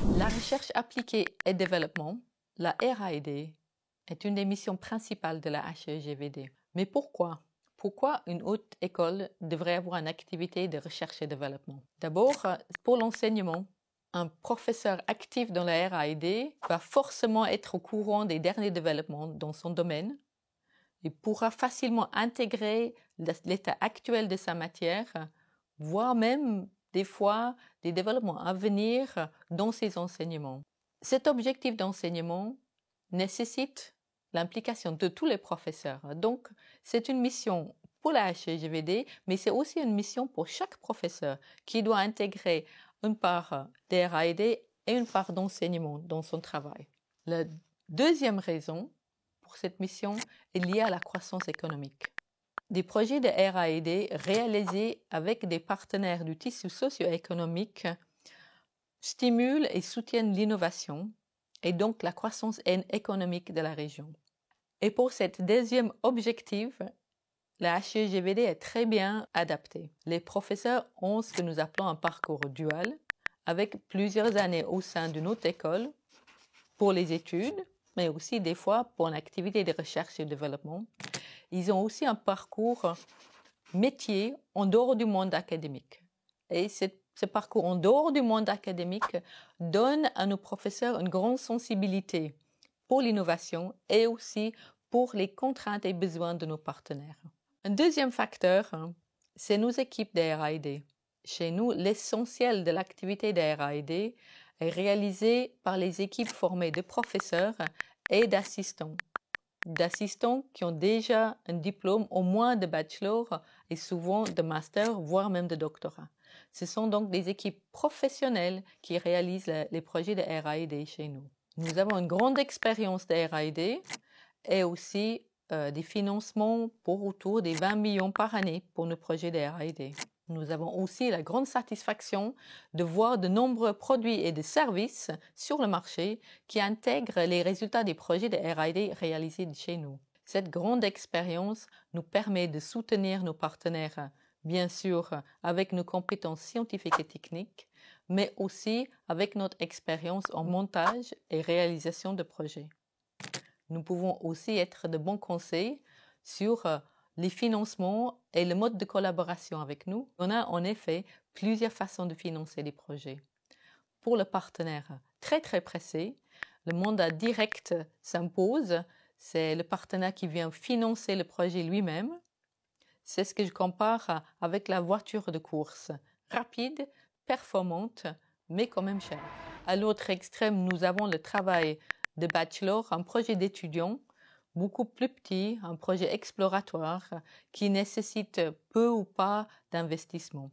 La recherche appliquée et développement, la R&D, est une des missions principales de la HEGVD. Mais pourquoi? Pourquoi une haute école devrait avoir une activité de recherche et développement? D'abord, pour l'enseignement, un professeur actif dans la R&D va forcément être au courant des derniers développements dans son domaine. Il pourra facilement intégrer l'état actuel de sa matière, voire même des fois des développements à venir dans ses enseignements. Cet objectif d'enseignement nécessite l'implication de tous les professeurs. Donc, c'est une mission pour la HEGVD, mais c'est aussi une mission pour chaque professeur qui doit intégrer une part des R&D et une part d'enseignement dans son travail. La deuxième raison pour cette mission est liée à la croissance économique. Des projets de R&D réalisés avec des partenaires du tissu socio-économique stimulent et soutiennent l'innovation et donc la croissance économique de la région. Et pour cet deuxième objectif, la HEGVD est très bien adaptée. Les professeurs ont ce que nous appelons un parcours dual, avec plusieurs années au sein d'une autre école pour les études, mais aussi des fois pour une activité de recherche et développement. Ils ont aussi un parcours métier en dehors du monde académique. Et ce parcours en dehors du monde académique donne à nos professeurs une grande sensibilité pour l'innovation et aussi pour les contraintes et besoins de nos partenaires. Un deuxième facteur, c'est nos équipes de R&D. Chez nous, l'essentiel de l'activité de R&D est réalisé par les équipes formées de professeurs et d'assistants qui ont déjà un diplôme au moins de bachelor et souvent de master, voire même de doctorat. Ce sont donc des équipes professionnelles qui réalisent les projets de R&D chez nous. Nous avons une grande expérience de R&D et aussi des financements pour autour des 20 millions par année pour nos projets de R&D. Nous avons aussi la grande satisfaction de voir de nombreux produits et de services sur le marché qui intègrent les résultats des projets de R&D réalisés chez nous. Cette grande expérience nous permet de soutenir nos partenaires, bien sûr avec nos compétences scientifiques et techniques, mais aussi avec notre expérience en montage et réalisation de projets. Nous pouvons aussi être de bons conseils sur les financements et le mode de collaboration avec nous. On a en effet plusieurs façons de financer les projets. Pour le partenaire très pressé, le mandat direct s'impose. C'est le partenaire qui vient financer le projet lui-même. C'est ce que je compare avec la voiture de course, rapide, performante, mais quand même chère. À l'autre extrême, nous avons le travail de bachelor, un projet d'étudiant, beaucoup plus petit, un projet exploratoire qui nécessite peu ou pas d'investissement.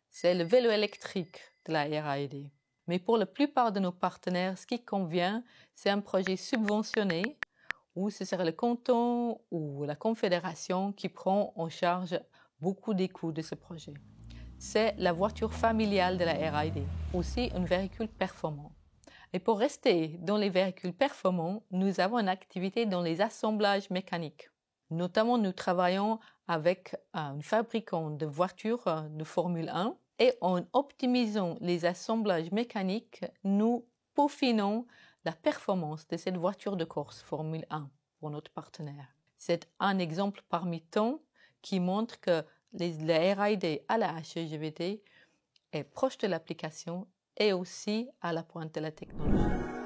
C'est le vélo électrique de la R&D. Mais pour la plupart de nos partenaires, ce qui convient, c'est un projet subventionné où ce serait le canton ou la confédération qui prend en charge beaucoup des coûts de ce projet. C'est la voiture familiale de la R&D, aussi un véhicule performant. Et pour rester dans les véhicules performants, nous avons une activité dans les assemblages mécaniques. Notamment, nous travaillons avec un fabricant de voitures de Formule 1 et en optimisant les assemblages mécaniques, nous peaufinons la performance de cette voiture de course Formule 1 pour notre partenaire. C'est un exemple parmi tant qui montre que la R&D à la HEGVD est proche de l'application et aussi à la pointe de la technologie.